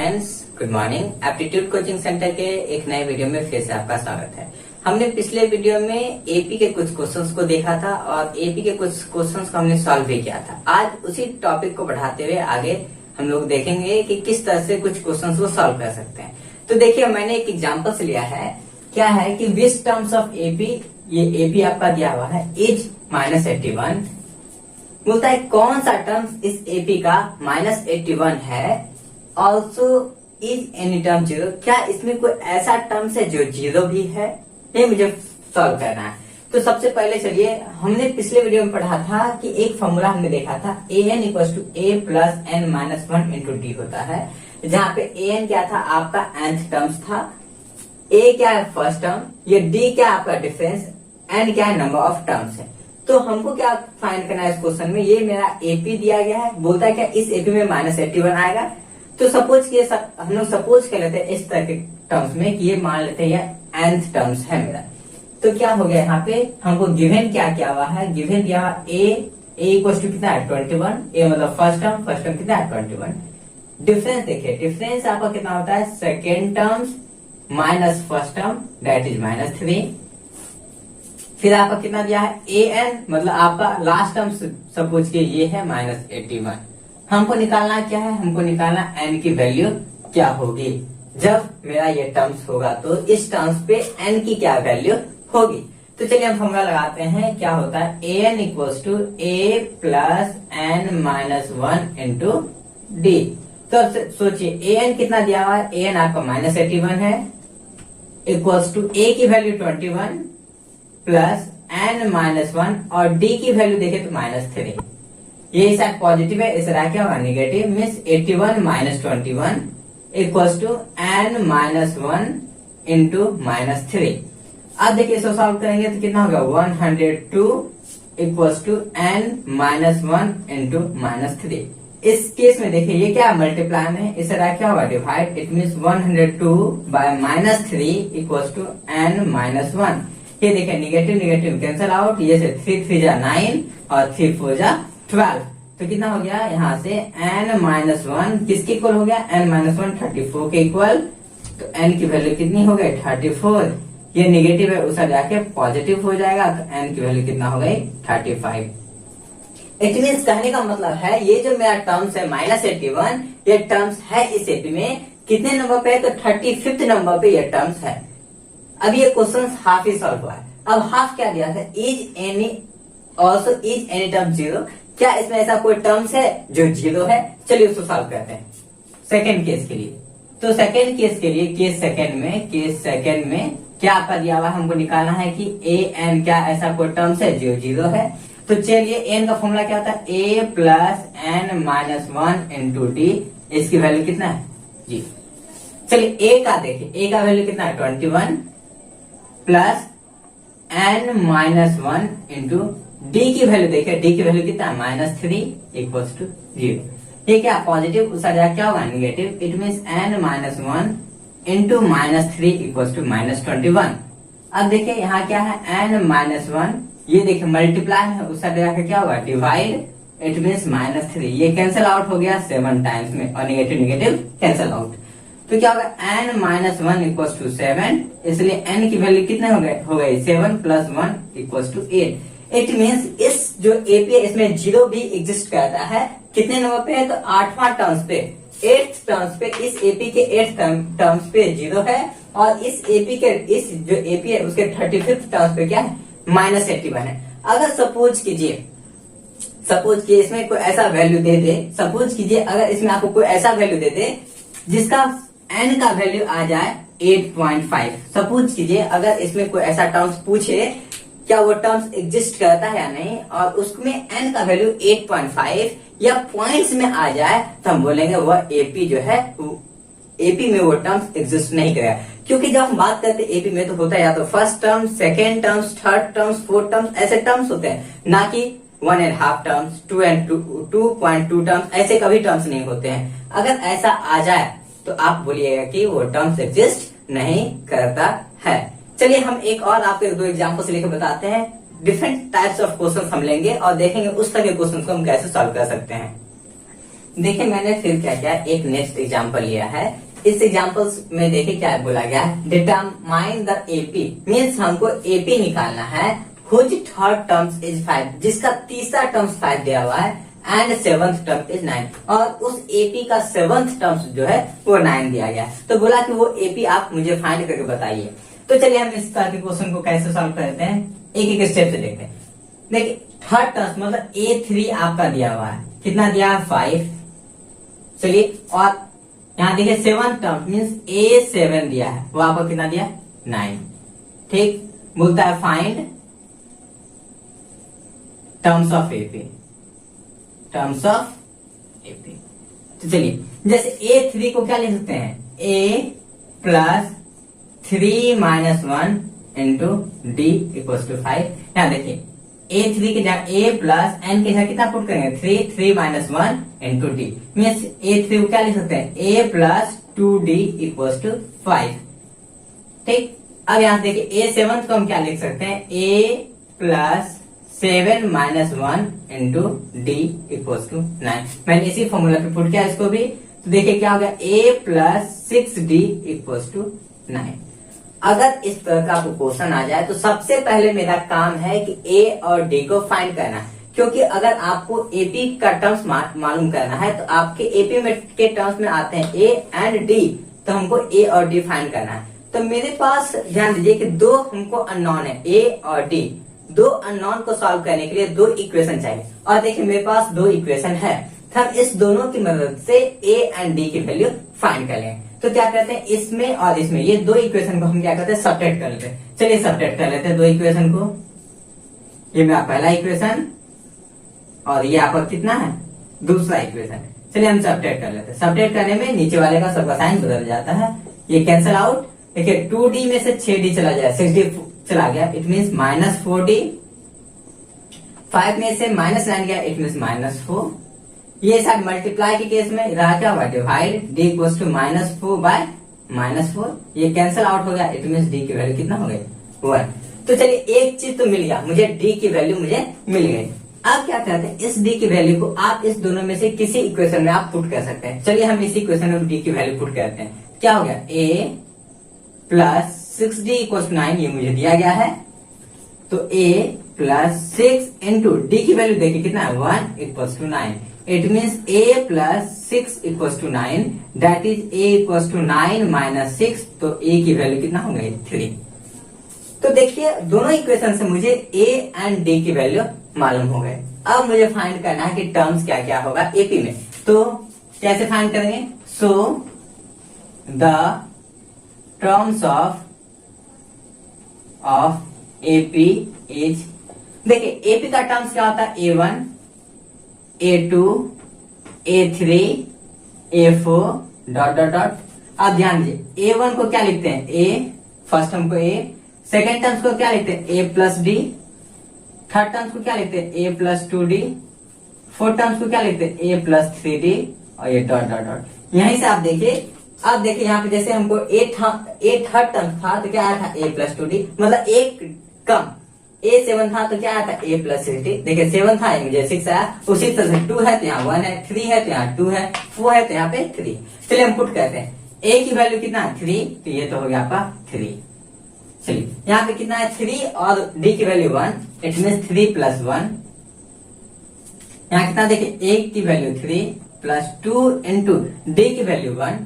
Students, good morning. Aptitude coaching centre के एक नए वीडियो में फिर से आपका स्वागत है। हमने पिछले वीडियो में एपी के कुछ क्वेश्चंस को देखा था और एपी के कुछ क्वेश्चंस को हमने सॉल्व भी किया था। आज उसी टॉपिक को बढ़ाते हुए आगे हम लोग देखेंगे कि किस तरह से कुछ क्वेश्चंस को सॉल्व कर सकते हैं। तो देखिए, मैंने एक एग्जाम्पल्स लिया है। क्या है कि विच टर्म्स ऑफ एपी, ये एपी आपका दिया हुआ है, इज -81। बोलता है कौन सा टर्म्स इस एपी का -81 है। ऑल्सो इज एनी टर्म 0, क्या इसमें कोई ऐसा टर्म्स है जो 0 भी है, ये मुझे सॉल्व करना है। तो सबसे पहले चलिए, हमने पिछले वीडियो में पढ़ा था कि एक फॉर्मूला हमने देखा था, an = a + n - 1 × d होता है, जहाँ पे an क्या था, आपका nth टर्म्स था, a क्या है फर्स्ट टर्म, ये d क्या आपका डिफरेंस, n क्या है नंबर ऑफ टर्म्स है। तो हमको क्या फाइंड करना है इस क्वेश्चन में, ये मेरा एपी दिया गया है। बोलता है क्या इस एपी में -81 आएगा। तो सपोज कि हम लोग सपोज कर लेते हैं इस तरह के टर्म्स में कि ये मान लेते हैं ये nth टर्म्स है मेरा। तो क्या हो गया, यहाँ पे हमको गिवन क्या क्या हुआ है, गिवन दिया हुआ a = कितना है 21, a मतलब फर्स्ट टर्म कितना है 21। डिफरेंस देखिए, डिफरेंस आपका कितना होता है, second terms minus first term that is -3। फिर आपका कितना दिया है an, मतलब आपका लास्ट टर्म सपोज कि ये है -81। हमको निकालना क्या है, हमको निकालना n की वैल्यू क्या होगी जब मेरा ये टर्म्स होगा। तो इस टर्म्स पे n की क्या वैल्यू होगी। तो चलिए हम फॉर्मूला लगाते हैं। क्या होता है, an = a + n - 1 × d। तो सोचिए an कितना दिया हुआ है, an आपका -81 है, इक्वल्स टू a की वैल्यू 21 प्लस n - 1 और d की वैल्यू देखे तो -3। ये साइड पॉजिटिव है, इस तरह क्या होगा negative, means 81 - 21 equals to n - 1 × -3। अब देखिए इसको सॉल्व करेंगे तो कितना होगा, 102 इक्वल्स टू n - 1 × -3। इस केस में देखिए ये क्या मल्टीप्लाई में, इस तरह क्या होगा divide, it means 102 / -3 equals to n - 1। ये देखिए निगेटिव निगेटिव कैंसिल आउट, ये से 3 3 जा 9 और 3 4 जा 12। तो कितना हो गया यहाँ से n - 1 किसके इक्वल हो गया, n - 1 34 के इक्वल। तो n की वैल्यू कितनी हो गई 34, ये निगेटिव है उसे जाके पॉजिटिव हो जाएगा, तो n की वैल्यू कितना हो गई 35। इट मीन्स कहने का मतलब है ये जो मेरा टर्म्स है -81, ये टर्म्स है इस एपी में कितने नंबर पे है, तो 35th नंबर पे ये टर्म्स है। अब ये क्वेश्चन हाफ ही सॉल्व हुआ है। अब हाफ क्या दिया था, is any also is any term 0, क्या इसमें ऐसा कोई टर्म्स है जो 0 है। चलिए उसको सॉल्व करते हैं सेकेंड केस के लिए। तो सेकेंड केस के लिए, केस सेकेंड में क्या आपका दिया हुआ है, हमको निकालना है कि an क्या ऐसा कोई टर्म्स है जो 0 है। तो चलिए n का फॉर्मूला क्या होता है, a + n - 1 × d। इसकी वैल्यू कितना है जी, चलिए a का देखिए, a का वैल्यू कितना है 21 प्लस n - 1 × d की वैल्यू देखिए, d की वैल्यू कितना है -3 इक्वल्स टू 0। ये क्या पॉजिटिव, उसका जगह क्या होगा negative, it means n - 1 × -3 equals to -21। अब देखिए यहाँ क्या है n - 1, ये देखिए मल्टीप्लाई है, उसका जगह क्या होगा डिवाइड, इट मीन्स -3। ये कैंसिल आउट हो गया 7 टाइम्स में और निगेटिव निगेटिव कैंसिल आउट। तो क्या होगा n - 1 इक्वल्स टू 7, इसलिए n की वैल्यू कितने हो गए 7 + 1 इक्वल्स टू 8। इट मीन्स इस जो एपी है इसमें 0 भी एग्जिस्ट करता है। कितने नंबर पे है, तो 8वां टर्म्स पे, 8th टर्म्स पे, इस एपी के 8th टर्म्स पे 0 है और इस एपी के, इस जो एपी है उसके 35th टर्म्स पे क्या है -81 है। अगर सपोज कीजिए इसमें कोई ऐसा वैल्यू दे दे, सपोज कीजिए अगर इसमें आपको कोई ऐसा वैल्यू दे दे जिसका n का वैल्यू आ जाए 8.5। सपोज कीजिए अगर इसमें कोई ऐसा टर्म्स पूछे क्या वो टर्म्स एग्जिस्ट करता है या नहीं, और उसमें n का वैल्यू 8.5 या पॉइंट्स में आ जाए, तो हम बोलेंगे वह एपी जो है, एपी में वो टर्म्स एग्जिस्ट नहीं करेगा। क्योंकि जब हम बात करते हैं एपी में तो होता है या तो first term, second terms, third terms, fourth terms, ऐसे टर्म्स होते हैं, ना कि 1.5 टर्म्स, 2.2 टर्म्स, ऐसे कभी टर्म्स नहीं होते हैं। अगर ऐसा आ जाए तो आप बोलिएगा कि वो टर्म्स एग्जिस्ट नहीं करता है। चलिए हम एक और आपको 2 एग्जाम्पल लेकर बताते हैं। डिफरेंट टाइप्स ऑफ क्वेश्चन हम लेंगे और देखेंगे उस तरह के क्वेश्चन को हम कैसे सॉल्व कर सकते हैं। देखिए मैंने फिर क्या किया, एक नेक्स्ट एग्जांपल लिया है। इस एग्जांपल में देखिए क्या बोला गया है, डिटरमाइन द एपी, मीन्स हमको एपी निकालना है। हुज थर्ड टर्म्स इज 5, जिसका तीसरा टर्म्स 5 दिया हुआ है, एंड सेवंथ टर्म इज 9, और उस एपी का सेवंथ टर्म्स जो है वो 9 दिया गया है। तो बोला कि वो एपी आप मुझे फाइंड करके बताइए। तो चलिए हम इस तरह के क्वेश्चन को कैसे सॉल्व करते हैं, एक एक स्टेप से देखते हैं। देखिए थर्ड टर्म्स मतलब A3 आपका दिया हुआ है, कितना दिया है 5। चलिए और यहाँ देखिए सेवंथ टर्म मीन्स A7 दिया है, वो आपको कितना दिया 9। ठीक, बोलता है find terms of AP, terms of AP. तो चलिए जैसे A3 को क्या लिख सकते हैं, A plus 3 minus 1 into D equal to 5। यहाँ देखिए A3 की जगह A प्लस एन की जगह कितना पुट करेंगे 3 minus 1 into D, means A3 को क्या लिख सकते हैं A plus 2D equal to 5। ठीक, अब यहाँ देखिए A7 को हम क्या लिख सकते हैं, A plus 7 minus 1 into D equal to 9। मैंने इसी फॉर्मूला पे पुट किया इसको भी, तो देखिए क्या हो गया A plus 6D equal to 9। अगर इस तरह का आपको क्वेश्चन आ जाए तो सबसे पहले मेरा काम है कि A और D को फाइंड करना है, क्योंकि अगर आपको AP का टर्म्स मालूम करना है तो आपके AP में के टर्म्स में आते हैं A एंड D, तो हमको A और D फाइंड करना है। तो मेरे पास ध्यान दीजिए कि दो हमको अननोन है A और D, दो अननोन को सॉल्व करने के लिए दो इक्वेशन चाहिए, और देखिए मेरे पास दो इक्वेशन है, तो हम इस दोनों की मदद से A एंड D की वैल्यू फाइंड कर लेंगे। तो क्या करते हैं, इसमें और इसमें ये दो इक्वेशन को हम क्या करते हैं, सब्ट्रैक्ट कर लेते हैं। चलिए सब्ट्रैक्ट कर लेते हैं दो इक्वेशन को। ये मेरा पहला इक्वेशन और ये आपका कितना है दूसरा इक्वेशन। चलिए हम सब्ट्रैक्ट कर लेते हैं। सब्ट्रैक्ट करने में नीचे वाले का सबका साइन बदल जाता है, ये कैंसिल आउट। देखिए 2D में से 6D चला जाए, 6D चला गया, इट मीन माइनस 4D। 5 में से माइनस 9 गया, इट मीन माइनस 4। ये साइड मल्टीप्लाई के केस में रहा क्या हुआ, divide, D equal to minus 4 by minus 4। ये कैंसिल आउट हो गया, इट मीन डी की वैल्यू कितना हो गई 1। तो चलिए एक चीज तो मिल गया मुझे, डी की वैल्यू मुझे मिल गई। अब क्या करते हैं, इस डी की वैल्यू को आप इस दोनों में से किसी इक्वेशन में आप पुट कर सकते हैं। चलिए हम इसी इक्वेशन में डी की वैल्यू पुट करते हैं। क्या हो गया, ए प्लस 6D इक्वल टू 9, ये मुझे दिया गया है। तो A प्लस 6 इंटू डी की वैल्यू देखिए कितना है 1 equal to 9। It means A plus 6 equal to 9, that is A equal to 9 minus 6, तो A की वैल्यू कितना हो गई 3। तो देखिए दोनों इक्वेशन से मुझे A एंड D की वैल्यू मालूम हो गए। अब मुझे फाइंड करना है कि टर्म्स क्या क्या होगा AP में। तो कैसे फाइंड करेंगे, so the terms of AP is, देखिए AP का टर्म्स क्या होता है, A1 A2 A3 A4 dot dot dot. अब ध्यान दीजिए A1 को क्या लिखते हैं A, फर्स्ट टर्म को A, सेकेंड टर्म्स को क्या लिखते हैं A plus D, third terms को क्या लिखते हैं A plus 2D, fourth terms को क्या लिखते हैं A प्लस 3D, और ये डॉट डॉट डॉट। यहीं से आप देखिए, अब देखिए यहाँ पे जैसे हमको A थर्ड टर्म था तो क्या आया था A प्लस 2D, मतलब एक कम A7 था तो क्या आया था A प्लस 6D। देखिए 7 था मुझे 6 आया, उसी तरह से 2 है तो यहाँ 1 है, 3 है तो यहाँ 2 है, 4 है तो यहाँ पे 3। चलिए हम पुट करते हैं, A की वैल्यू कितना है 3, तो ये तो हो गया आपका 3। चलिए यहाँ पे कितना है 3 और D की वैल्यू 1, इट मीन 3 प्लस 1। यहाँ कितना देखिए A की वैल्यू 3 प्लस 2 इंटू D की वैल्यू 1।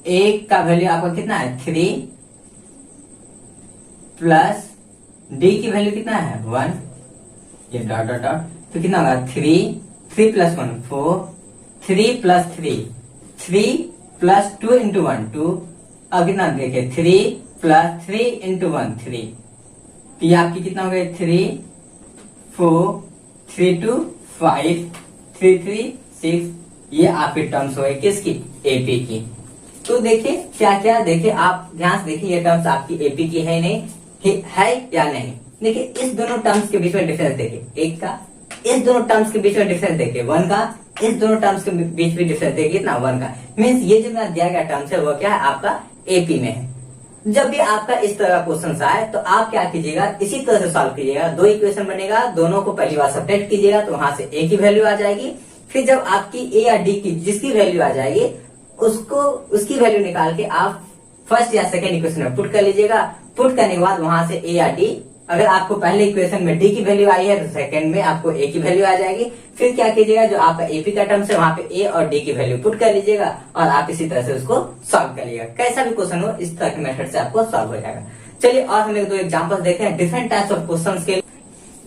A का वैल्यू आपका कितना है 3 प्लस D की वैल्यू कितना है 1, ये डॉट डॉट डॉट, तो कितना होगा 3 प्लस 1 4, 3 प्लस 3 प्लस 2 इंटू 1 2। अब कितना देखिए 3 प्लस 3 इंटू 1 3, तो ये आपकी कितना हो गया 3 4 3 2 5 3 3 6। ये आपके टर्म्स हो गए किसकी, AP की। तो देखिए क्या क्या, देखिए आप ध्यान से देखिए, ये टर्म्स आपकी AP की है नहीं है या नहीं। देखिए इस दोनों टर्म्स के बीच में डिफरेंस देखिए, एक का, इस दोनों टर्म्स के बीच में डिफरेंस देखिए 1 का, इस दोनों टर्म्स के बीच में डिफरेंस देखिए कितना 1 का। मीन्स ये जो मेरा दिया गया टर्म्स है वो क्या है आपका AP में है। जब भी आपका इस तरह का क्वेश्चन आए तो आप क्या कीजिएगा, इसी तरह से सॉल्व कीजिएगा। दो इक्वेशन बनेगा, दोनों को पहली बार सब्ट्रैक्ट कीजिएगा तो वहां से A की वैल्यू आ जाएगी, फिर जब आपकी ए या डी की जिसकी वैल्यू आ जाएगी उसकी वैल्यू निकाल के आप फर्स्ट या सेकेंड इक्वेशन में पुट कर लीजिएगा। पुट करने के बाद वहां से ए या डी, अगर आपको पहले इक्वेशन में डी की वैल्यू आई है तो सेकंड में आपको ए की वैल्यू आ जाएगी। फिर क्या कीजिएगा, जो आपका एपी का टर्म्स है वहां पे ए और डी की वैल्यू पुट कर लीजिएगा और आप इसी तरह से उसको सॉल्व कर लीजिएगा। कैसा भी क्वेश्चन हो इस तरह के मेथड से आपको सॉल्व हो जाएगा। चलिए और हम एक दो एग्जाम्पल देखते हैं डिफरेंट टाइप्स ऑफ क्वेश्चन के।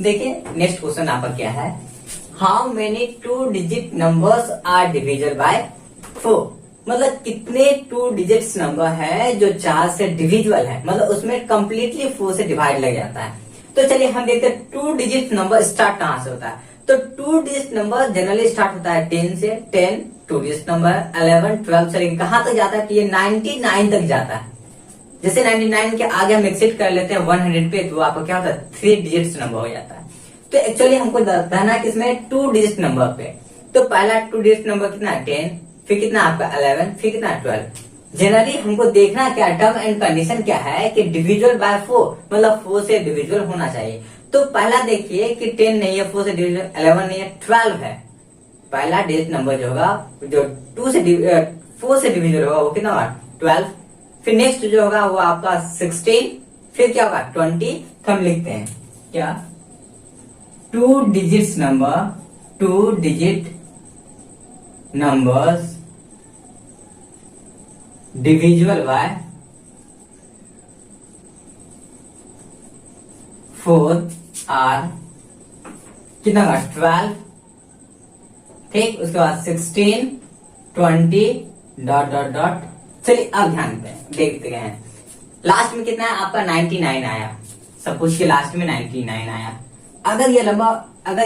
देखिए नेक्स्ट क्वेश्चन आपका क्या है, how many 2 digit numbers are divisible by 4। मतलब कितने 2 डिजिट्स नंबर है जो 4 से डिविजिबल है, मतलब उसमें कंप्लीटली 4 से डिवाइड लग जाता है। तो चलिए हम देखते हैं 2 डिजिट नंबर स्टार्ट कहां से होता है। तो 2 डिजिट नंबर जनरली स्टार्ट होता है 10 से। 10 2 डिजिट नंबर, 11 12 से कहां तक जाता है, तो ये 99 तक जाता है। जैसे 99 के आगे हम एक्सिट कर लेते हैं 100 पे, तो आपको क्या होता है 3 डिजिट नंबर हो जाता है। तो एक्चुअली हमको बताना है किसमें 2 डिजिट नंबर पे। तो पहला 2 डिजिट नंबर कितना है 10, फिर कितना आपका 11, फिर कितना 12। जनरली हमको देखना क्या टर्म एंड कंडीशन क्या है कि डिविजिबल बाय 4, मतलब 4 से डिविजिबल होना चाहिए। तो पहला देखिए कि 10 नहीं है, 4 से डिविजिबल, 11 नहीं है, 12 है। पहला डिजिट नंबर जो होगा जो 4 से डिविजिबल होगा वो कितना होगा 12। फिर नेक्स्ट जो होगा वो आपका 16, फिर क्या होगा 20। तो हम लिखते हैं क्या 2 digit numbers divisible by 4 are कितना होगा 12। ठीक, उसके बाद 16 20 ... चलिए अब ध्यान देखते हैं लास्ट में कितना है आपका 99 आया। सपोज के लास्ट में 99 आया। अगर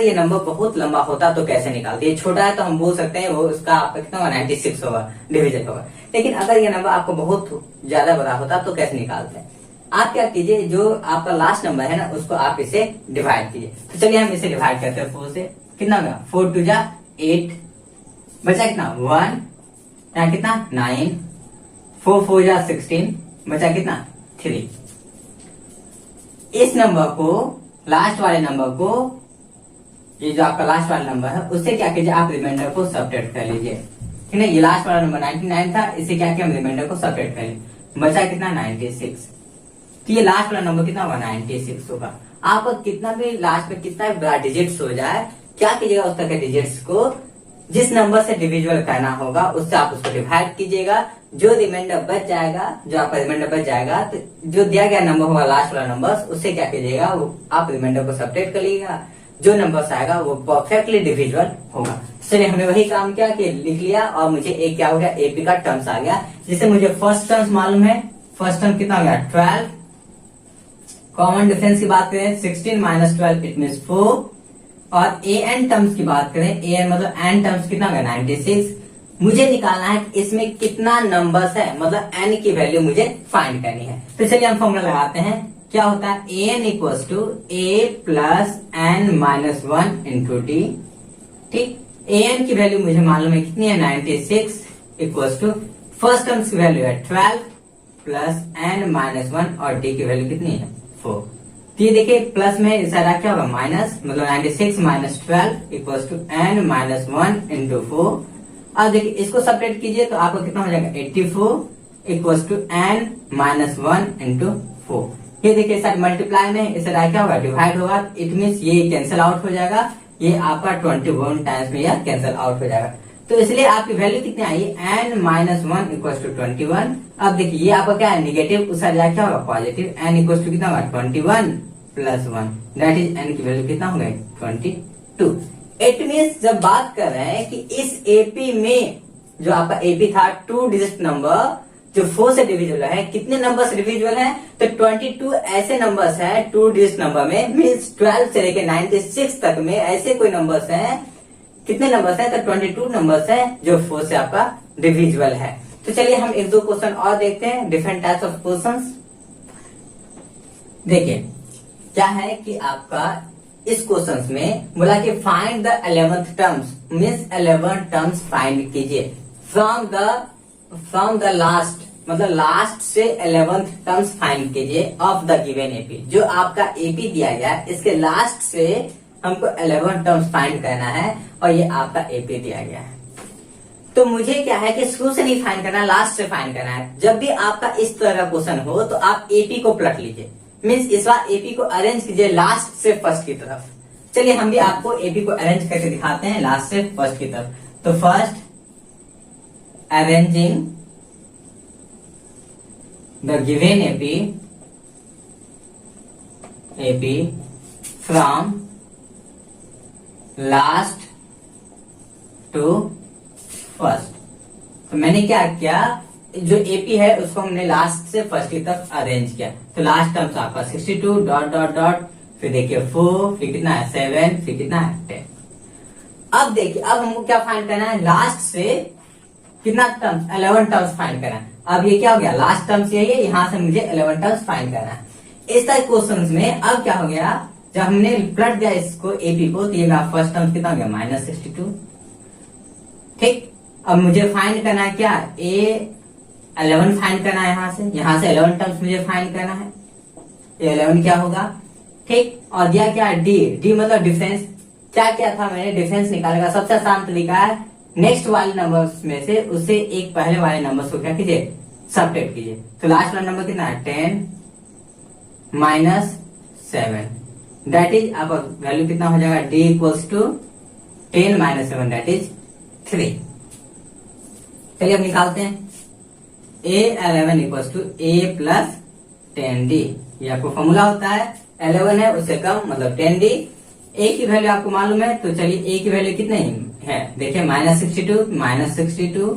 ये नंबर बहुत लंबा होता तो कैसे निकालते, ये छोटा है तो हम बोल सकते हैं वो उसका आपका कितना होगा 96 होगा, डिविजन होगा। लेकिन अगर ये नंबर आपको बहुत ज्यादा बड़ा होता तो कैसे निकालते हैं, आप क्या कीजिए जो आपका लास्ट नंबर है ना उसको आप इसे डिवाइड कीजिए। तो चलिए हम इसे डिवाइड करते हैं 4 से। कितना होगा 4 2 जा 8, बचा कितना 1, यहाँ कितना 9, 4 4 जा 16, बचा कितना 3। इस नंबर को लास्ट वाले नंबर को, ये जो आपका लास्ट वाला नंबर है उससे क्या कीजिए आप रिमाइंडर को सबट्रैक्ट कर लीजिए। ठीक है, ये लास्ट वाला नंबर 99 था, इससे क्या किया हम रिमाइंडर को सबट्रैक्ट कर लीजिए, बचा कितना 96। तो ये लास्ट वाला नंबर कितना होगा 96 होगा। आप कितना भी लास्ट में कितना भी बड़ा डिजिट्स हो जाए, क्या कीजिएगा उस तरह के डिजिट्स को जिस नंबर से डिविजिबल करना होगा उससे आप उसको डिवाइड कीजिएगा। जो रिमाइंडर बच जाएगा, जो आपका रिमाइंडर बच जाएगा, तो जो दिया गया नंबर होगा लास्ट वाला नंबर उससे क्या कीजिएगा वो आप रिमाइंडर को सबट्रैक्ट कर लीजिएगा। जो नंबर आएगा वो परफेक्टली डिविजिबल होगा। चलिए हमने वही काम किया कि लिख लिया और मुझे एक क्या हो गया एपी का टर्म्स आ गया, जिसे मुझे फर्स्ट टर्म्स मालूम है। फर्स्ट टर्म कितना हो गया 12। कॉमन डिफरेंस की बात करें 16 - 12 इट मीन्स 4। और ए एन टर्म्स की बात करें, ए एन मतलब एन टर्म्स कितना होगा 96। मुझे निकालना है कि इसमें कितना नंबर्स है, मतलब एन की वैल्यू मुझे फाइंड करनी है। तो चलिए हम फॉर्मूला लगाते हैं। क्या होता है A N equals to A plus N minus 1 into D. ठीक, ए एन की वैल्यू मुझे मालूम है कितनी है 96 इक्वल्स टू फर्स्ट टर्म्स की वैल्यू है 12 प्लस एन माइनस 1 और डी की वैल्यू कितनी है 4। तो ये देखिए प्लस में इस साइड क्या होगा माइनस, मतलब 96 - 12 equals to n minus 1 into 4। अब देखिए इसको सेपरेट कीजिए तो आपको कितना हो जाएगा 84 equals to n minus 1 into 4। ये देखिए इस साइड मल्टीप्लाई में, इस साइड क्या होगा डिवाइड होगा। इट मीन्स ये कैंसिल आउट हो जाएगा, ये आपका 21 टाइम्स में यह कैंसिल आउट हो जाएगा। तो इसलिए आपकी वैल्यू कितनी आई एन माइनस 1 इक्वल्स टू 21। अब देखिए ये आपका क्या है निगेटिव, उस साइड क्या होगा पॉजिटिव। एन इक्वल्स टू कितना होगा 21 प्लस 1 दैट इज एन की वैल्यू कितना होगा 22। इट मीन्स जब बात कर रहे हैं कि इस एपी में जो आपका एपी था 2 डिजिट नंबर जो 4 से डिविजिबल है, कितने नंबर्स डिविजिबल है तो 22 ऐसे नंबर्स हैं 2 डिजिट नंबर में। मीन्स 12 से लेके 96 तक में ऐसे कोई नंबर्स हैं, कितने नंबर्स हैं तो 22 नंबर्स हैं जो 4 से आपका डिविजिबल है। तो चलिए हम एक दो क्वेश्चन और देखते हैं डिफरेंट टाइप्स ऑफ क्वेश्चंस। देखिए क्या है कि आपका इस क्वेश्चन में बोला कि find the 11th terms, means 11 terms find कीजिए फ्रॉम द लास्ट, मतलब लास्ट से 11th टर्म्स फाइंड कीजिए ऑफ द गिवन एपी। जो आपका एपी दिया गया इसके लास्ट से हमको 11 टर्म्स फाइंड करना है और ये आपका एपी दिया गया है। तो मुझे क्या है कि शुरू से नहीं फाइंड करना, लास्ट से फाइंड करना है। जब भी आपका इस तरह का क्वेश्चन हो तो आप एपी को पलट लीजिए, मीन्स इस बार एपी को अरेंज कीजिए लास्ट से फर्स्ट की तरफ। चलिए हम भी आपको एपी को अरेंज करके दिखाते हैं लास्ट से फर्स्ट की तरफ। तो first arranging the given AP from last to first. तो मैंने क्या किया, जो एपी है उसको हमने लास्ट से फर्स्ट की तरफ अरेंज किया। तो लास्ट टर्म्स आपका 62 डॉट डॉट डॉट, फिर देखिए 4, फिर कितना है 7, फिर कितना है 10। अब देखिए अब हमको क्या फाइंड करना है, लास्ट से कितना टर्म्स 11 टर्म्स फाइंड करना है। अब ये क्या हो गया, लास्ट टर्म्स यही है, यहां से मुझे 11 टर्म्स फाइंड करना है। इस तरह क्वेश्चन में अब क्या हो गया, जब हमने पलट दिया इसको एपी को, तो ये मेरा फर्स्ट टर्म कितना हो गया -62। ठीक, अब मुझे फाइंड करना है क्या, A11 फाइंड करना है, यहां से 11 टर्म्स मुझे फाइंड करना है। A11 क्या होगा, ठीक। और दिया क्या, डी मतलब डिफरेंस। क्या क्या था, मैंने डिफरेंस निकालने का सबसे आसान तरीका है, नेक्स्ट वाले नंबर्स में से उससे एक पहले वाले नंबर्स को क्या कीजिए, सबट्रैक्ट कीजिए। तो लास्ट वाला नंबर कितना है 10 -7, दैट इज अब वैल्यू कितना हो जाएगा, D equals to 10 - 7 that is 3। चलिए अब निकालते हैं, A11 equals to A plus 10D। ये आपको फॉर्मूला होता है, 11 है उससे कम मतलब 10D। A की वैल्यू आपको मालूम है, तो चलिए A की वैल्यू कितनी है, देखिए -62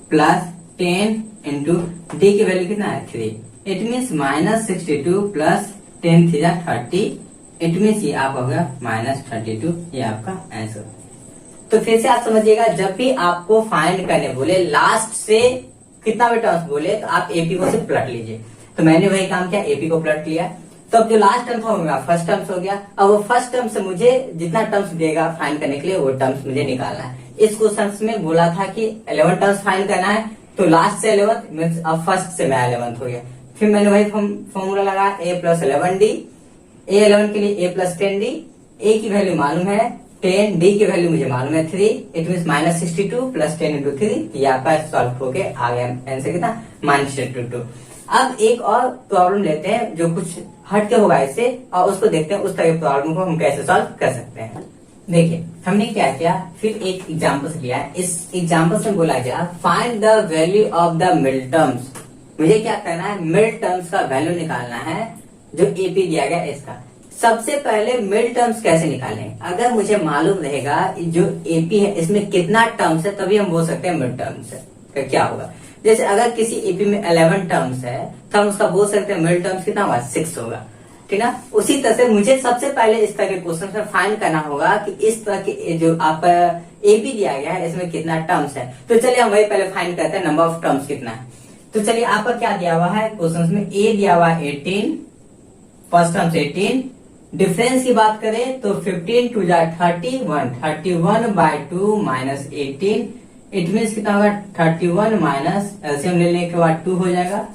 प्लस 10 इंटू D की वैल्यू कितना है 3। It means -62 plus 10 3 30, it means ये आपका होगा -32। ये आपका आंसर। तो फिर से आप समझिएगा, जब भी आपको फाइंड करने बोले लास्ट से कितना भी टर्म्स बोले तो आप एपी को सिर्फ पलट लीजिए। तो मैंने वही काम किया, एपी को पलट लिया। तो अब जो लास्ट टर्म था वो मेरा फर्स्ट टर्म्स हो गया। अब वो फर्स्ट टर्म से मुझे जितना टर्म्स देगा फाइंड करने के लिए वो टर्म्स मुझे निकालना है। इस क्वेश्चन में बोला था कि 11 टर्म्स फाइंड करना है, तो लास्ट से 11 मीन्स अब फर्स्ट से मैं 11 हो गया। फिर मैंने वही फॉर्मूला लगाया, A प्लस 11D। A11 के लिए A प्लस 10D। A की वैल्यू मालूम है 10, D की वैल्यू मुझे मालूम है 3, इट मीन -62 प्लस 10 इंटू 3। ये आपका सॉल्व होके आ गया आंसर कितना, -62। अब एक और प्रॉब्लम लेते हैं जो कुछ हटके होगा इससे, और उसको देखते हैं उस तरह की प्रॉब्लम को हम कैसे सॉल्व कर सकते हैं। देखिए हमने क्या किया, फिर एक एग्जाम्पल लिया है। इस एग्जाम्पल से बोला गया find the value of the mid terms. मुझे क्या करना है, मिड टर्म्स का वैल्यू निकालना है जो एपी दिया गया इसका। सबसे पहले मिड टर्म्स कैसे निकालें, अगर मुझे मालूम रहेगा जो एपी है इसमें कितना टर्म्स है तभी हम बोल सकते हैं मिड टर्म्स है क्या होगा। जैसे अगर किसी एपी में 11 टर्म्स है तो हम उसका बोल सकते हैं मिड टर्म्स कितना होगा 6 होगा, ठीक ना। उसी तरह से मुझे सबसे पहले इस तरह के क्वेश्चन में फाइंड करना होगा कि इस तरह के जो आपका एपी दिया गया है इसमें कितना टर्म्स है। तो चलिए हम वही पहले फाइंड करते हैं, नंबर ऑफ टर्म्स कितना है। तो चलिए आपका क्या दिया हुआ है क्वेश्चन में, ए दिया हुआ है 18, फर्स्ट टर्म्स 18। डिफरेंस की बात करें तो 15 2 31, 31/2 माइनस 18, इट मीन्स कितना होगा 31 माइनस एलसीएम लेने के बाद 2 हो जाएगा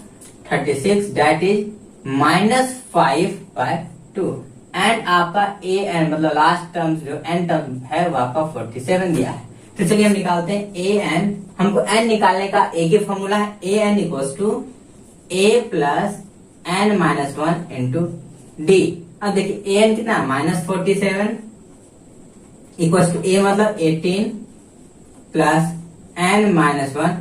36, दैट इज -5/2। एंड आपका ए एन मतलब लास्ट टर्म जो एन टर्म है वो आपका 47 दिया है। तो चलिए हम निकालते हैं ए एन। हमको एन निकालने का एक ही फॉर्मूला है, A N equals to A plus N minus 1 into D. अब देखिए ए एन कितना -47 इक्वल्स टू ए मतलब 18 प्लस एन माइनस 1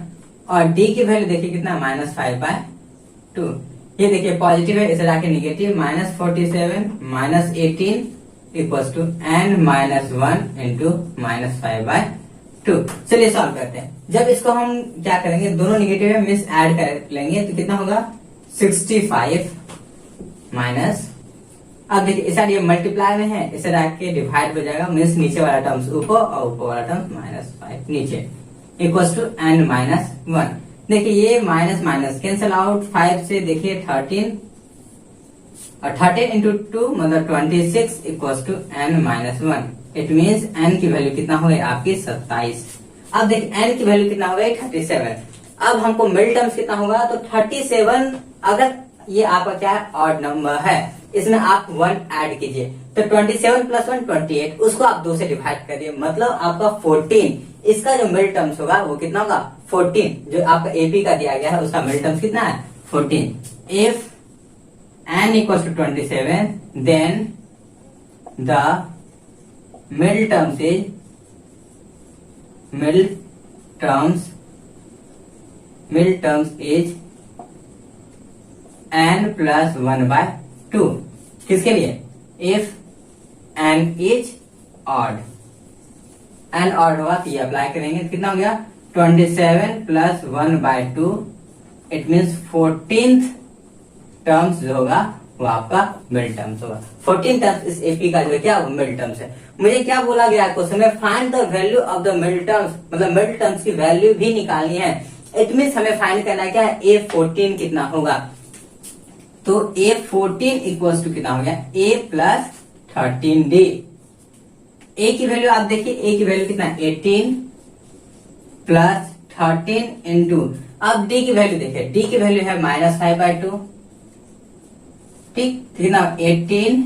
और डी की वैल्यू देखिए कितना -5/2। ये देखिए पॉजिटिव है, इसे जाके negative, -47 minus 18 equals to n minus 1 into -5/2। चलिए सॉल्व करते हैं। जब इसको हम क्या करेंगे, दोनों निगेटिव है मीन्स ऐड कर लेंगे तो कितना होगा 65 माइनस, अब देखिए इस साइड ये मल्टीप्लाई में है, इसे रख के डिवाइड हो जाएगा मीन्स नीचे वाला टर्म्स ऊपर और ऊपर वाला टर्म्स -5 नीचे इक्वल्स टू एन माइनस 1। देखिए ये माइनस माइनस कैंसिल आउट, 5 से देखिए 13 और 13 इंटू 2 मतलब 26 equals to n minus 1। It means n की वैल्यू कितना हो गई आपकी 27। अब देखिए एन की वैल्यू कितना हो गई 37। अब हमको मिड टर्म्स कितना होगा तो 37, अगर ये आपका क्या है ऑड नंबर है इसमें आप 1 ऐड कीजिए, तो 27 प्लस 1 28, उसको आप 2 से डिवाइड करिए, मतलब आपका 14, इसका जो मिल टर्म्स होगा वो कितना होगा 14, जो आपका एपी का दिया गया है उसका मिल टर्म्स कितना है 14। If n equals to 27, then the middle terms is n plus 1 by 2। किसके लिए? if n is odd, n odd होगा तो ये अप्लाई करेंगे, कितना हो गया 27 plus 1 by 2, it means 14th terms जो होगा वो आपका मिड टर्म्स होगा। 14 टर्म्स इस एपी का जो क्या वो मिड टर्म्स है। मुझे क्या बोला गया क्वेश्चन में, find the value of the mid terms, मतलब मिड टर्म्स की वैल्यू भी निकालनी है। इट मीन्स हमें फाइंड करना है क्या है A14 कितना होगा, तो A14 इक्वल्स टू कितना हो गया A प्लस 13D। ए की वैल्यू आप देखिए, ए की वैल्यू कितना 18 प्लस 13 इंटू, अब डी की वैल्यू देखिए, डी की वैल्यू है -5/2, ठीक, कितना 18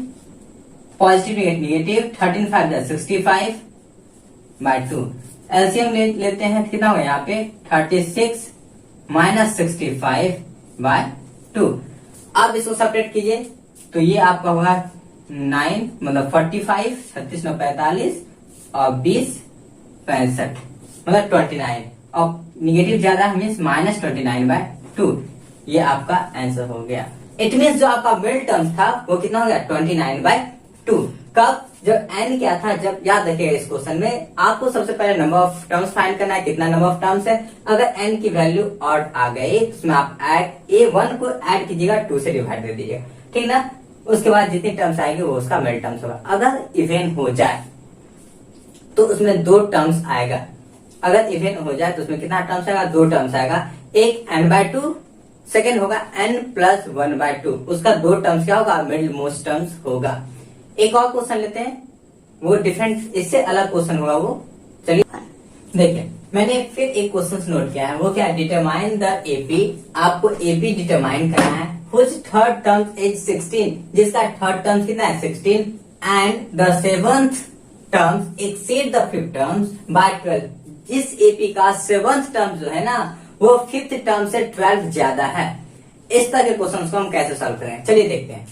पॉजिटिव नेगेटिव 13 5 65/2। एलसीएम लेते हैं, कितना होगा यहाँ पे 36 -65/2। अब इसको सेपरेट कीजिए तो ये आपका होगा 9 मतलब 45, 36 9 45 और 20 65 मतलब 29, और निगेटिव ज्यादा मीन्स -29/2। ये आपका आंसर हो गया। इट मीन्स जो आपका मिड टर्म्स था वो कितना हो गया 29/2। कब? जब n क्या था, जब याद रखिएगा इस क्वेश्चन में आपको सबसे पहले नंबर ऑफ टर्म्स फाइंड करना है, कितना नंबर ऑफ टर्म्स है। अगर n की वैल्यू ऑड आ गई उसमें आप ऐड A1 को ऐड कीजिएगा, 2 से डिवाइड कर दीजिएगा, ठीक ना। उसके बाद जितनी टर्म्स आएगी वो उसका मिड टर्म्स होगा। अगर इवन हो जाए तो उसमें 2 टर्म्स आएगा, अगर इवन हो जाए तो उसमें कितना टर्म्स आएगा 2 टर्म्स आएगा, एक n/2, सेकेंड होगा n प्लस 1/2, उसका 2 टर्म्स क्या होगा मिडिल मोस्ट टर्म्स होगा। एक और क्वेश्चन लेते हैं, वो डिफरेंट इससे अलग क्वेश्चन होगा वो। चलिए देखिए, मैंने फिर एक क्वेश्चन नोट किया है, वो क्या है डिटरमाइन द एपी। आपको एपी डिटरमाइन करना है, व्हिच थर्ड टर्म इज 16, जिसका थर्ड टर्म कितना है 16, and the seventh terms exceed the fifth terms by 12। इस एपी का सेवंथ टर्म जो है ना वो फिफ्थ टर्म से 12 ज्यादा है। इस तरह के क्वेश्चन को हम कैसे सॉल्व करेंगे, चलिए देखते हैं।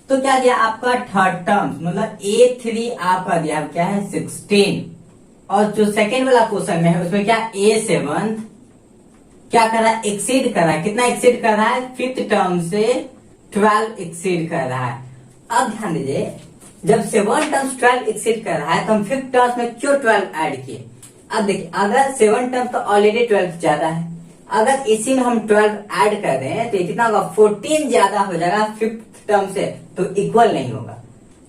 तो क्या दिया आपका थर्ड टर्म, मतलब A3 आपका दिया क्या है 16, और जो सेकेंड वाला क्वेश्चन में है उसमें क्या A7 क्या कर रहा है एक्सीड कर रहा है, कितना एक्सीड कर रहा है फिफ्थ टर्म से 12 एक्सीड कर रहा है। अब ध्यान दीजिए, जब 7 टर्म्स 12 एक्सीड कर रहा है तो हम फिफ्थ टर्म्स में क्यों 12 ऐड किए। अब देखिए, अगर 7 टर्म्स तो ऑलरेडी 12 ज्यादा है, अगर इसी में हम 12 ऐड कर रहे हैं तो ये कितना होगा 14 ज्यादा हो जाएगा फिफ्थ टर्म से, तो इक्वल नहीं होगा।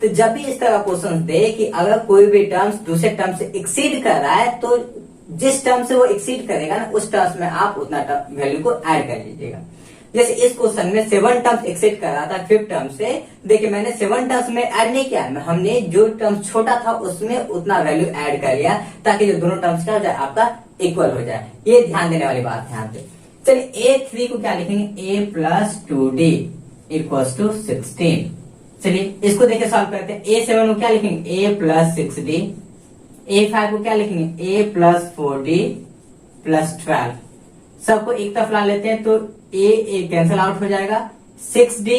तो जब भी इस तरह क्वेश्चन दे कि अगर कोई भी टर्म्स दूसरे टर्म से एक्सीड कर रहा है तो जिस टर्म से वो एक्सीड करेगा ना उस टर्म्स में आप उतना वैल्यू को ऐड कर लीजिएगा। जैसे इस क्वेश्चन में 7 टर्म्स एक्सीड कर रहा था फिफ्थ टर्म से, देखिए मैंने 7 टर्म्स में ऐड नहीं किया, हमने जो टर्म छोटा था उसमें उतना वैल्यू ऐड कर लिया ताकि जो दोनों टर्म्स क्या हो जाए आपका इक्वल हो जाए। ये ध्यान देने वाली बात है यहाँ पे। चलिए A3 को क्या लिखेंगे A plus 2D equals to 16। चलिए इसको देखिए सॉल्व करते हैं। A7 को क्या लिखेंगे A प्लस 6D, A5 को क्या लिखेंगे A प्लस 4D प्लस 12। सबको एक तरफ ला लेते हैं तो A कैंसिल आउट हो जाएगा, 6D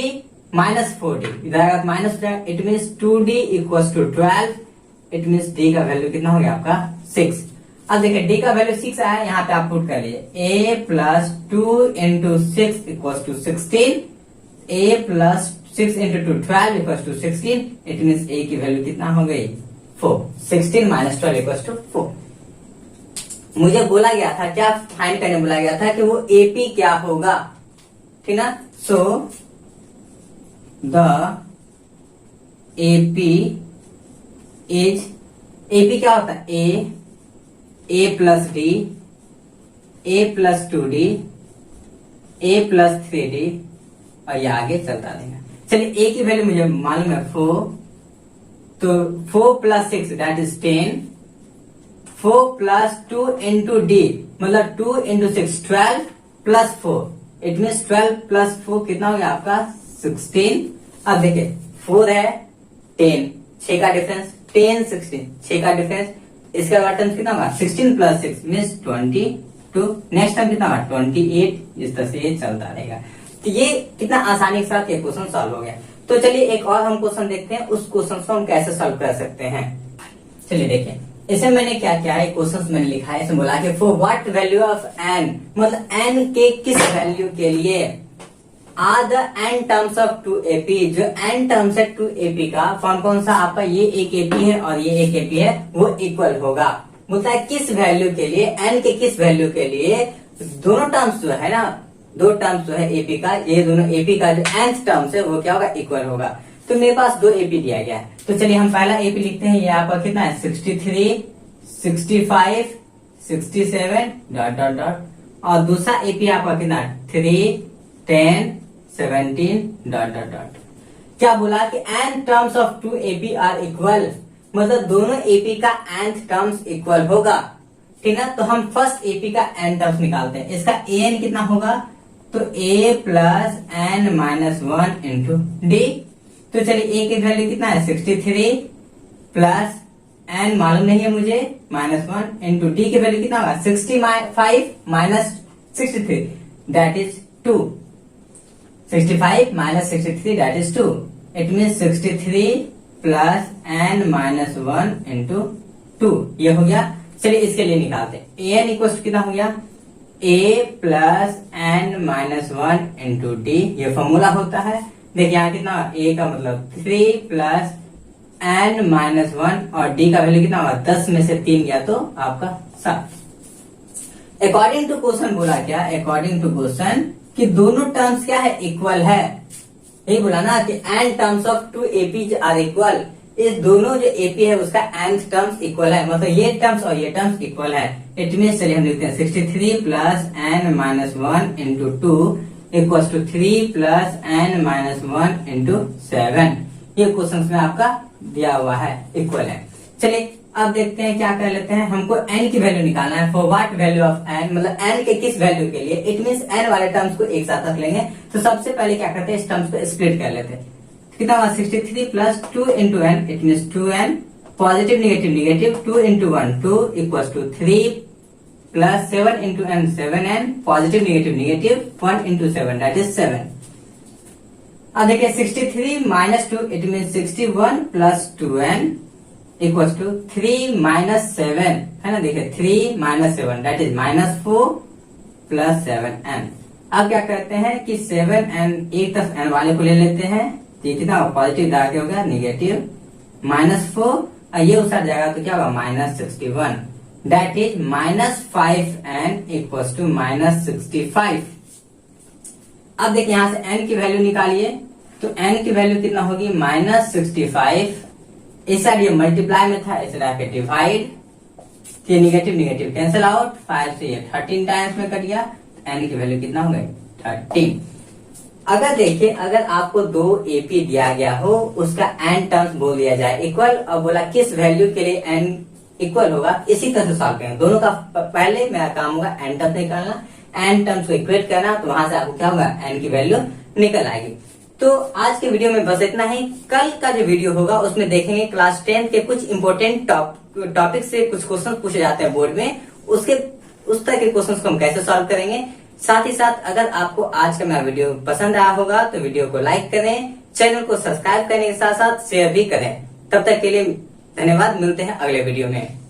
माइनस 4D इधर आएगा माइनस हो जाएगा, it means 2D equals to 12, it means D का वैल्यू कितना हो गया आपका 6। अब देखिए D का वैल्यू 6 आया, यहाँ पे आप पुट कर लीजिए A plus 2 into 6 equals to 16, A plus 6 into 2 12 equals to 16, it means A की वैल्यू कितना हो गई 4, 16 माइनस 12 इक्वल्स टू 4। मुझे बोला गया था क्या फाइंड करने बोला गया था कि वो एपी क्या होगा, ठीक ना। So the AP is, AP क्या होता है ए प्लस डी, ए प्लस 2D, ए प्लस 3D, और ये आगे चलता रहेगा। चलिए ए की वैल्यू मुझे मालूम है 4, तो 4 plus 6 that is 10, 4 plus 2 into D मतलब 2 into 6 12 plus 4, it means 12 plus 4 कितना हो गया आपका 16। अब देखिए 4 है 10, 6 का डिफरेंस 10 16, 6 का डिफरेंस। इसका टर्म कितना होगा 16 प्लस 6 मीन्स 22। नेक्स्ट टर्म कितना होगा 28। इस तरह से ये चलता रहेगा। तो ये कितना आसानी के साथ ये क्वेश्चन सॉल्व हो गया। तो चलिए एक और हम क्वेश्चन देखते हैं, उस क्वेश्चन को हम कैसे सॉल्व कर सकते हैं। चलिए देखें, इसे मैंने क्या किया है, क्वेश्चन मैंने लिखा है, इसमें बोला कि for what value of n, मतलब एन के किस वैल्यू के लिए are the n terms of 2ap, जो एन टर्म्स है 2ap का कौन कौन सा, आपका ये एक ap है और ये एक ap है, वो इक्वल होगा। बोलता है किस वैल्यू के लिए, एन के किस वैल्यू के लिए दोनों टर्म्स जो है ना, दो टर्म्स जो है ap का, ये दोनों ap का जो nth टर्म्स है वो क्या होगा, इक्वल होगा। तो मेरे पास 2 ap दिया गया है, तो चलिए हम पहला ap लिखते हैं। ये आपका कितना है 63, 65, 67 डॉट डॉट डॉट, और दूसरा ap आपका कितना 3, 10, 17 डॉट डॉट डॉट। क्या बोला कि n terms of 2ap are equal, मतलब दोनों ap का nth टर्म्स इक्वल होगा, ठीक है। तो हम फर्स्ट ap का n टर्म्स निकालते हैं। इसका an कितना होगा, तो a plus n minus 1 into D. तो चलिए a की वैल्यू कितना है 63 प्लस n मालूम नहीं है मुझे माइनस 1 इंटू डी की वैल्यू कितना होगा 65 minus 63 that is 2। 65 minus 63 that is 2। It mean 63 plus n minus 1 into 2, ये हो गया। चलिए इसके लिए निकालते हैं। an इक्वल कितना हो गया a plus n minus 1 into D, ये फॉर्मूला होता है। देखिए यहाँ कितना a का मतलब 3 प्लस n माइनस 1 और d का वैल्यू कितना होगा 10 में से 3 गया तो आपका 7। अकॉर्डिंग टू क्वेश्चन बोला क्या, अकॉर्डिंग टू क्वेश्चन कि दोनों टर्म्स क्या है, इक्वल है। यही बोला ना कि n terms of 2ap are equal, इस दोनों जो ap है उसका nth टर्म्स इक्वल है, मतलब ये टर्म्स और ये टर्म्स इक्वल है। इट मीन चलिए हम लिखते हैं 63 plus n minus 1 into 2 equal to 3 plus n minus 1 into 7। ये क्वेश्चन में आपका दिया हुआ है, इक्वल है। चलिए अब देखते हैं क्या कर लेते हैं, हमको n की वैल्यू निकालना है। For what value of n, मतलब n के किस वैल्यू के लिए, इट मीन्स n वाले टर्म्स को एक साथ रख लेंगे। तो सबसे पहले क्या करते हैं, इस टर्म्स को स्प्लिट कर लेते हैं। कितना हुआ 63 plus 2 into n, it means 2n, positive negative negative, 2 into 1 2 equal to 3 plus 7 into n 7n, positive negative negative 1 into 7 that is 7। अब देखिए 63 minus 2 it mean 61 plus 2n equal to 3 minus 7 है ना, देखिए 3 minus 7 that is minus 4 plus 7n। अब क्या करते हैं कि 7n एक तरफ n वाले को ले लेते हैं, तो कितना पॉजिटिव आगे होगा निगेटिव माइनस 4 और ये उस जाएगा तो क्या होगा minus 61 that is minus 5n equal to minus 65। अब देखिए यहाँ से n की वैल्यू निकालिए, तो n की वैल्यू कितना होगी माइनस 65। इस साइड ये मल्टीप्लाई में था, इस साइड पे डिवाइड, ये निगेटिव निगेटिव कैंसिल आउट, 5 से ये 13 टाइम्स में कट गया, n की वैल्यू कितना हो गई 13। अगर देखिए अगर आपको 2 ap दिया गया हो, उसका n टर्म्स बोल दिया जाए इक्वल, और बोला किस वैल्यू के लिए n इक्वल होगा, इसी तरह से सॉल्व करेंगे। दोनों का पहले मेरा काम होगा n टर्म्स निकालना, n टर्म्स को इक्वेट करना, तो वहां से आपको क्या होगा n की वैल्यू निकल आएगी। तो आज के वीडियो में बस इतना ही। कल का जो वीडियो होगा उसमें देखेंगे क्लास 10 के कुछ इंपॉर्टेंट टॉपिक से कुछ क्वेश्चन पूछे जाते हैं बोर्ड में, उस तरह के क्वेश्चन को हम कैसे सॉल्व करेंगे। साथ ही साथ अगर आपको आज का मेरा वीडियो पसंद आया होगा तो वीडियो को लाइक करें, चैनल को सब्सक्राइब करने के साथ साथ शेयर भी करें। तब तक के लिए धन्यवाद, मिलते हैं अगले वीडियो में।